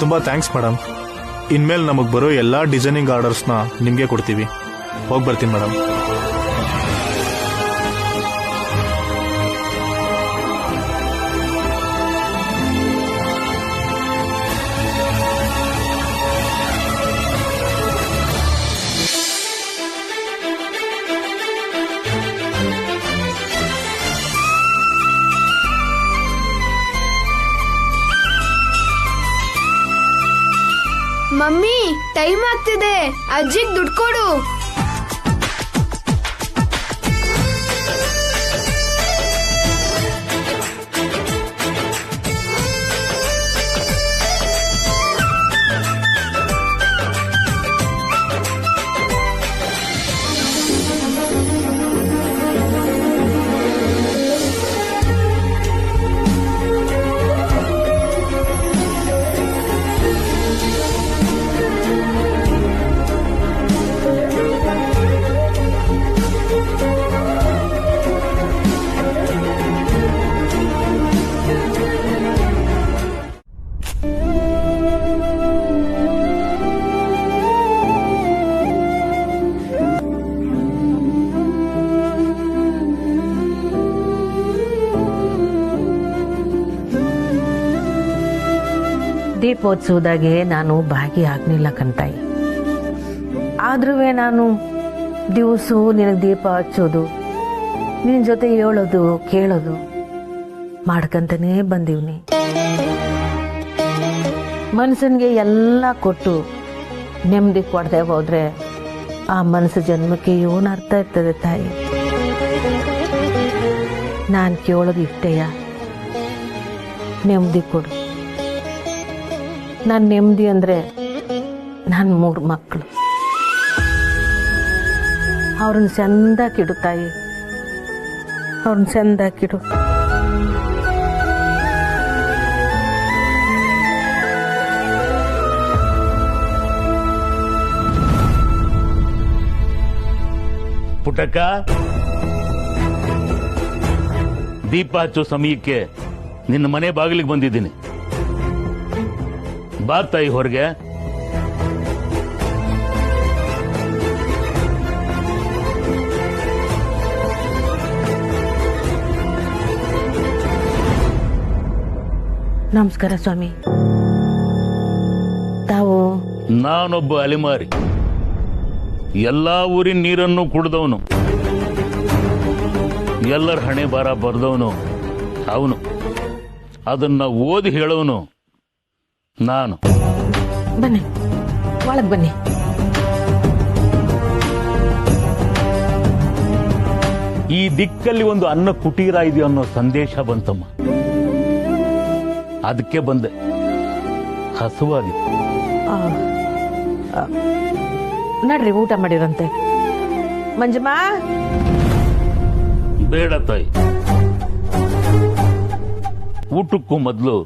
ತುಂಬಾ ಥ್ಯಾಂಕ್ಸ್ ಮೇಡಮ್. ಇನ್ಮೇಲೆ ನಮಗೆ ಬರೋ ಎಲ್ಲಾ ಡಿಸೈನಿಂಗ್ ಆರ್ಡರ್ಸ್ನ ನಿಮ್ಗೆ ಕೊಡ್ತೀವಿ. ಹೋಗಿ ಬರ್ತೀನಿ ಮೇಡಮ್. ಮಮ್ಮಿ, ಟೈಮ್ ಆಗ್ತಿದೆ, ಅಜ್ಜಿಗೆ ದುಡ್ಡು ಕೊಡು. ದೀಪೋತ್ಸವದಾಗೆ ನಾನು ಭಾಗಿಯಾಗಲಿಲ್ಲ ಕಂತಾಯಿ. ಆದ್ರೂ ನಾನು ದಿವಸ ನಿನಗೆ ದೀಪ ಹಚ್ಚೋದು, ನಿನ್ನ ಜೊತೆ ಹೇಳೋದು ಕೇಳೋದು ಮಾಡ್ಕಂತಾನೇ ಬಂದೀವ್ನಿ. ಮನ್ಸನ್ಗೆ ಎಲ್ಲ ಕೊಟ್ಟು ನೆಮ್ಮದಿ ಕೊಡದೆ ಹೋದ್ರೆ ಆ ಮನಸ್ಸು ಜನ್ಮಕ್ಕೆ ಏನು ಅರ್ಥ ಇರ್ತದೆ ತಾಯಿ? ನಾನು ಕೇಳೋದು ಇಷ್ಟೇಯ, ನೆಮ್ಮದಿ ಕೊಡು. ನಾನು ನೆಮ್ಮದಿ ಅಂದರೆ ನನ್ನ 3 ಮಕ್ಕಳು, ಅವ್ರನ್ನ ಚಂದಾಕಿಡು ತಾಯಿ, ಅವ್ರನ್ನ ಚಂದಾಕಿಡು. ಪುಟ್ಟಕ್ಕ, ದೀಪ ಹಚ್ಚೋ ಸಮಯಕ್ಕೆ ನಿನ್ನ ಮನೆ ಬಾಗಿಲಿಗೆ ಬಂದಿದ್ದೀನಿ. ಬಾ ತಾಯಿ ಹೊರಗೆ. ನಮಸ್ಕಾರ ಸ್ವಾಮಿ. ತಾವು? ನಾನೊಬ್ಬ ಅಲೆಮಾರಿ, ಎಲ್ಲಾ ಊರಿನ ನೀರನ್ನು ಕುಡಿದವನು, ಎಲ್ಲರ ಹಣೆ ಬಾರ ಬರ್ದವನು ಅವನು, ಅದನ್ನ ಓದಿ ಹೇಳೋನು ನಾನು. ಬನ್ನಿ, ಒಳಗ್ ಬನ್ನಿ. ಈ ದಿಕ್ಕಲ್ಲಿ ಒಂದು ಅನ್ನ ಕುಟೀರ ಇದೆಯೋ ಅನ್ನೋ ಸಂದೇಶ ಬಂತಮ್ಮ. ಅದಕ್ಕೆ ಬಂದೆ, ಹಸುವಾಗಿ. ನಡ್ರಿ, ಊಟ ಮಾಡಿರಂತೆ. ಮಂಜಮ್ಮ. ಬೇಡ ತಾಯಿ, ಊಟಕ್ಕೂ ಮೊದಲು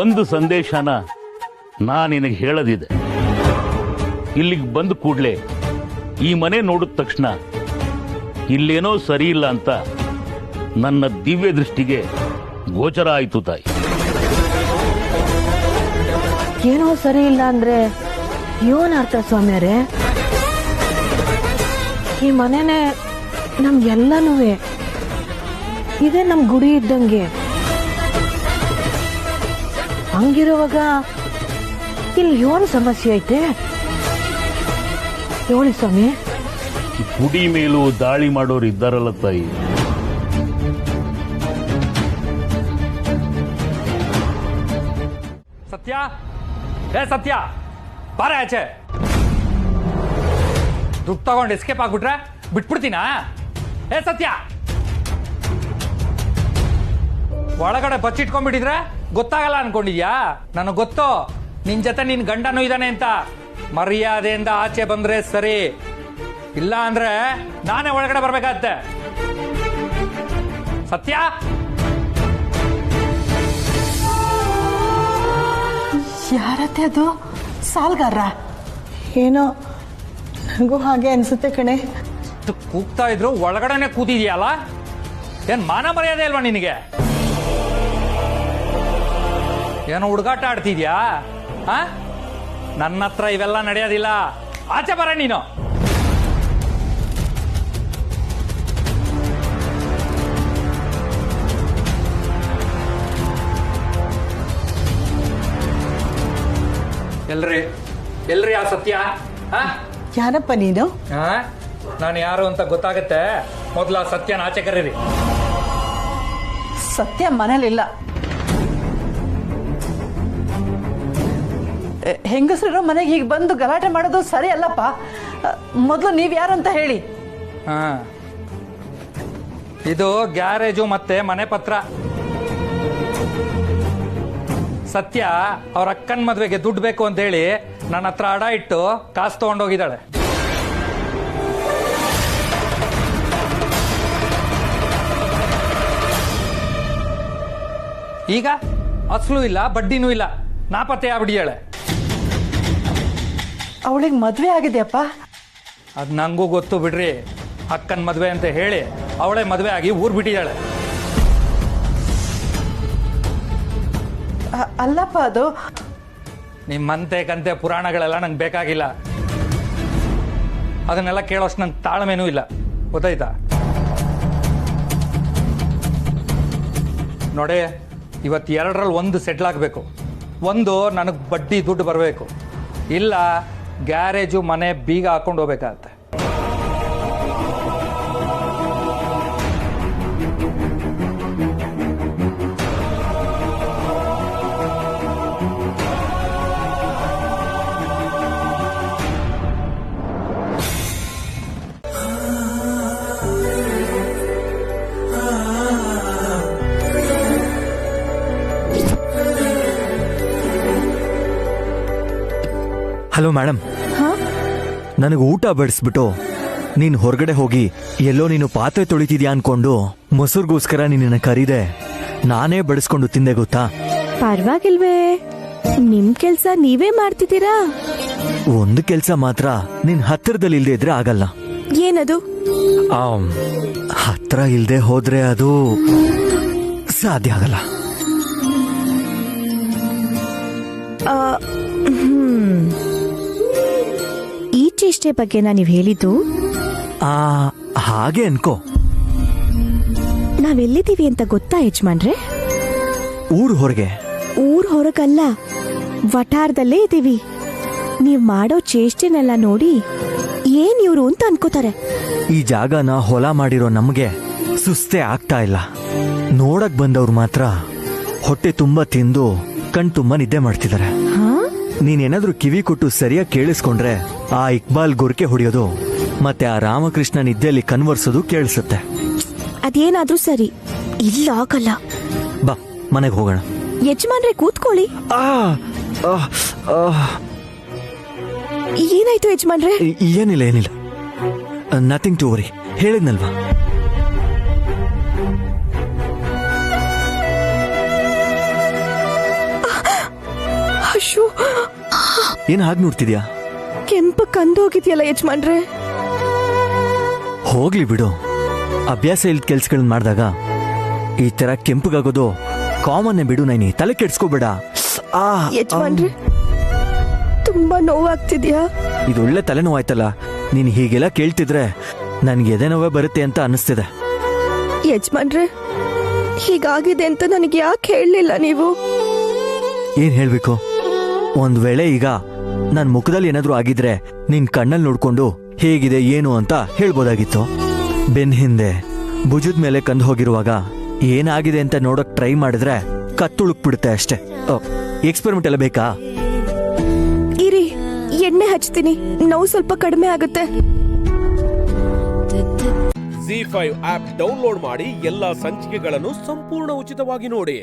ಒಂದು ಸಂದೇಶನ ನಿನಗೆ ಹೇಳದಿದೆ. ಇಲ್ಲಿಗೆ ಬಂದ ಕೂಡಲೇ ಈ ಮನೆ ನೋಡಿದ ತಕ್ಷಣ ಇಲ್ಲೇನೋ ಸರಿ ಇಲ್ಲ ಅಂತ ನನ್ನ ದಿವ್ಯ ದೃಷ್ಟಿಗೆ ಗೋಚರ ಆಯಿತು ತಾಯಿ. ಏನೋ ಸರಿ ಇಲ್ಲ ಅಂದ್ರೆ ಏನ್ ಅರ್ಥ ಸ್ವಾಮಿಯರೇ? ಈ ಮನೆನೇ ನಮ್ಗೆಲ್ಲನೂ ಇದೇ ನಮ್ ಗುಡಿ ಇದ್ದಂಗೆ. ಹಂಗಿರುವಾಗ ಇಲ್ಲಿ ಏನ್ ಸಮಸ್ಯೆ ಐತೆ ಹೇಳಿ ಸ್ವಾಮಿ. ಗುಡಿ ಮೇಲೂ ದಾಳಿ ಮಾಡೋರು ಇದ್ದಾರಲ್ಲ ತಾಯಿ. ಸತ್ಯ, ಏ ಸತ್ಯ, ಬಾರ ಆಚೆ. ದುಡ್ಡು ತಗೊಂಡು ಎಸ್ಕೇಪ್ ಆಗ್ಬಿಟ್ರೆ ಬಿಟ್ಬಿಡ್ತೀನಾ? ಏ ಸತ್ಯ, ಒಳಗಡೆ ಬಚ್ಚಿಟ್ಕೊಂಡ್ಬಿಟ್ಟಿದ್ರೆ ಗೊತ್ತಾಗಲ್ಲ ಅನ್ಕೊಂಡಿದ್ಯಾ? ನನಗೆ ಗೊತ್ತು ನಿನ್ ಜೊತೆ ನಿನ್ ಗಂಡನೂ ಇದ್ದಾನೆ ಅಂತ. ಮರ್ಯಾದೆಯಿಂದ ಆಚೆ ಬಂದ್ರೆ ಸರಿ, ಇಲ್ಲ ಅಂದ್ರೆ ನಾನೇ ಒಳಗಡೆ ಬರ್ಬೇಕಾಗತ್ತೆ. ಸತ್ಯ, ಯಾರತ್ತೆ ಅದು? ಸಾಲ್ಗಾರ? ಏನೋ ನನಗೂ ಹಾಗೆ ಅನ್ಸುತ್ತೆ ಕಣೆ. ಕೂಗ್ತಾ ಇದ್ರು ಒಳಗಡೆನೆ ಕೂತಿದ್ಯಲ್ಲ, ಏನ್ ಮಾನ ಮರ್ಯಾದೆ ಅಲ್ವಾ ನಿನಗೆ? ಏನೋ ಹುಡುಗಾಟ ಆಡ್ತಿದ್ಯಾ? ನನ್ನ ಹತ್ರ ಇವೆಲ್ಲ ನಡೆಯೋದಿಲ್ಲ. ಆಚೆ ಬರ ನೀನು. ಎಲ್ರಿ ಆ ಸತ್ಯ? ಯಾರಪ್ಪ ನೀನು? ನಾನು ಯಾರು ಅಂತ ಗೊತ್ತಾಗತ್ತೆ. ಮೊದಲ ಸತ್ಯನ ಆಚೆ ಕರೀರಿ. ಸತ್ಯ ಮನೇಲಿಲ್ಲ. ಹೆಂಗಸರು ಮನೆಗೆ ಹೀಗೆ ಬಂದು ಗಲಾಟೆ ಮಾಡೋದು ಸರಿ ಅಲ್ಲಪ್ಪ. ಮೊದಲು ನೀವ್ ಯಾರು ಅಂತ ಹೇಳಿ. ಇದು ಗ್ಯಾರೇಜು ಮತ್ತೆ ಮನೆ ಪತ್ರ. ಸತ್ಯ ಅವ್ರ ಅಕ್ಕನ ಮದ್ವೆಗೆ ದುಡ್ಡು ಬೇಕು ಅಂತ ಹೇಳಿ ನನ್ನ ಹತ್ರ ಅಡ ಇಟ್ಟು ಕಾಸು ತಗೊಂಡೋಗಿದ್ದಾಳೆ. ಈಗ ಅಸಲು ಇಲ್ಲ, ಬಡ್ಡಿನೂ ಇಲ್ಲ, ನಾಪತ್ತೆ ಆಗ್ಬಿಟ್ಟಿದ್ದಾಳೆ. ಅವಳಿಗೆ ಮದ್ವೆ ಆಗಿದೆಯಪ್ಪ? ಅದ್ ನಂಗೂ ಗೊತ್ತು ಬಿಡ್ರಿ. ಅಕ್ಕನ ಮದ್ವೆ ಅಂತ ಹೇಳಿ ಅವಳೇ ಮದ್ವೆ ಆಗಿ ಊರ್ ಬಿಟ್ಟಿದ್ದಾಳೆ. ಅಲ್ಲಪ್ಪ, ಅದು ನಿಮ್ಮಂತೆ ಕಂತೆ ಪುರಾಣಗಳೆಲ್ಲ ನಂಗೆ ಬೇಕಾಗಿಲ್ಲ. ಅದನ್ನೆಲ್ಲ ಕೇಳೋಷ್ಟು ನಂಗೆ ತಾಳ್ಮೆನೂ ಇಲ್ಲ, ಗೊತ್ತಾಯ್ತಾ? ನೋಡಿ, ಇವತ್ತು 2ರಲ್ಲಿ 1 ಸೆಟ್ಲ್ ಆಗಬೇಕು. ಒಂದು, ನನಗೆ ಬಡ್ಡಿ ದುಡ್ಡು ಬರಬೇಕು, ಇಲ್ಲ ಗ್ಯಾರೇಜು ಮನೆ ಬೀಗ ಹಾಕೊಂಡು ಹೋಗ್ಬೇಕಾಗತ್ತೆ. ಹಲೋ ಮೇಡಮ್, ನನಗೆ ಊಟ ಬಡಿಸ್ಬಿಟ್ಟು ನೀನು ಹೊರಗಡೆ ಹೋಗಿ ಎಲ್ಲೋ ನೀನು ಪಾತ್ರೆ ತೊಳಿತಿದ್ಯಾ ಅನ್ಕೊಂಡು ಮೊಸರುಗೋಸ್ಕರ ನಿನ್ನ ಕರೀದೆ, ನಾನೇ ಬಡಿಸ್ಕೊಂಡು ತಿಂದೆ ಗೊತ್ತಾ. ಪರವಾಗಿಲ್ವೇ, ನಿಮ್ ಕೆಲ್ಸ ನೀವೇ ಮಾಡ್ತಿದ್ದೀರಾ. ಒಂದು ಕೆಲ್ಸ ಮಾತ್ರ ನಿನ್ ಹತ್ತಿರದಲ್ಲಿ ಇಲ್ದೇ ಇದ್ರೆ ಆಗಲ್ಲ. ಏನದು? ಹತ್ರ ಇಲ್ದೆ ಹೋದ್ರೆ ಅದು ಸಾಧ್ಯ ಆಗಲ್ಲ. ಈ ಚೇಷ್ಟೆ ಬಗ್ಗೆನಾ ನೀವ್ ಹೇಳಿದ್ದು? ಹಾಗೆ ಅನ್ಕೋ. ನಾವೆಲ್ಲಿದ್ದೀವಿ ಅಂತ ಗೊತ್ತಾ ಯಜಮಾನ್ರೆ? ಊರ್ ಹೊರಗೆ. ಊರ್ ಹೊರಗಲ್ಲ, ವಠಾರದಲ್ಲೇ ಇದ್ದೀವಿ. ನೀವ್ ಮಾಡೋ ಚೇಷ್ಟೆನೆಲ್ಲ ನೋಡಿ ಏನ್ ಇವ್ರು ಅಂತ ಅನ್ಕೋತಾರೆ. ಈ ಜಾಗನ ಹೊಲ ಮಾಡಿರೋ ನಮ್ಗೆ ಸುಸ್ತೇ ಆಗ್ತಾ ಇಲ್ಲ. ನೋಡಕ್ ಬಂದವ್ರು ಮಾತ್ರ ಹೊಟ್ಟೆ ತುಂಬಾ ತಿಂದು ಕಣ್ ತುಂಬಾ ನಿದ್ದೆ ಮಾಡ್ತಿದ್ದಾರೆ. ನೀನೇನಾದ್ರೂ ಕಿವಿ ಕೊಟ್ಟು ಸರಿಯಾಗಿ ಕೇಳಿಸ್ಕೊಂಡ್ರೆ ಆ ಇಕ್ಬಾಲ್ ಗೊರ್ಕೆ ಹೊಡೆಯೋದು ಮತ್ತೆ ಆ ರಾಮಕೃಷ್ಣ ನಿದ್ದೆಯಲ್ಲಿ ಕನ್ವರ್ಸೋದು ಕೇಳಿಸುತ್ತೆ. ಅದೇನಾದ್ರೂ ಸರಿ, ಇಲ್ಲ ಆಗಲ್ಲ. ಬಾ ಮನೆಗೆ ಹೋಗೋಣ. ಯಜಮಾನ್ರೆ ಕೂತ್ಕೊಳ್ಳಿ. ಏನಾಯ್ತು ಯಜಮಾನ್ರೆ? ಏನಿಲ್ಲ ಏನಿಲ್ಲ, ನಥಿಂಗ್ ಟು ವರಿ. ಹೇಳಿದ್ನಲ್ವಾ. ಅಶು, ಏನ್ ಹಾಗೆ ನೋಡ್ತಿದ್ಯಾ? ಕೆಂಪು ಕಂದೋಗಿದ್ಯಲ್ಲ ಯಜಮಾನ್ರೆ. ಹೋಗ್ಲಿ ಬಿಡು, ಅಭ್ಯಾಸ ಇಲ್ದ ಕೆಲ್ಸಗಳನ್ನ ಮಾಡಿದಾಗ ಈ ತರ ಕೆಂಪಗಾಗೋದು ಕಾಮನ್ನೇ ಬಿಡು. ನೈನಿ ತಲೆ ಕೆಡ್ಸ್ಕೋಬೇಡ. ಯಜಮಾನ್ರೆ, ತುಂಬಾ ನೋವಾಗ್ತಿದ್ಯಾ? ಇದೊಳ್ಳೆ ತಲೆನೋವಾಯ್ತಲ್ಲ. ನೀನ್ ಹೀಗೆಲ್ಲ ಕೇಳ್ತಿದ್ರೆ ನನ್ಗೆ ಎದೆ ನೋವೇ ಬರುತ್ತೆ ಅಂತ ಅನಿಸ್ತಿದೆ. ಯಜಮಾನ್ರೆ, ಹೀಗಾಗಿದೆ ಅಂತ ನನಗೆ ಯಾಕೆ ಹೇಳಲಿಲ್ಲ ನೀವು? ಏನ್ ಹೇಳ್ಬೇಕು? ಒಂದ್ ವೇಳೆ ಈಗ ನನ್ ಮುಖದಲ್ಲಿ ಏನಾದ್ರೂ ಆಗಿದ್ರೆ ನಿನ್ ಕಣ್ಣಲ್ಲಿ ನೋಡ್ಕೊಂಡು ಹೇಗಿದೆ ಏನು ಅಂತ ಹೇಳ್ಬೋದಾಗಿತ್ತು. ಬೆನ್ ಹಿಂದೆ ಭುಜದ ಮೇಲೆ ಕಂದು ಹೋಗಿರುವಾಗ ಏನಾಗಿದೆ ಅಂತ ನೋಡಕ್ ಟ್ರೈ ಮಾಡಿದ್ರೆ ಕತ್ತುಳುಕ್ ಬಿಡುತ್ತೆ ಅಷ್ಟೇ. ಎಕ್ಸ್ಪೆರಿಮೆಂಟ್ ಎಲ್ಲ ಬೇಕಾ? ಇರಿ, ಎಣ್ಣೆ ಹಚ್ತೀನಿ, ನೋವು ಸ್ವಲ್ಪ ಕಡಿಮೆ ಆಗುತ್ತೆ. ZEE5 ಆಪ್ ಡೌನ್ಲೋಡ್ ಮಾಡಿ ಎಲ್ಲಾ ಸಂಚಿಕೆಗಳನ್ನು ಸಂಪೂರ್ಣ ಉಚಿತವಾಗಿ ನೋಡಿ.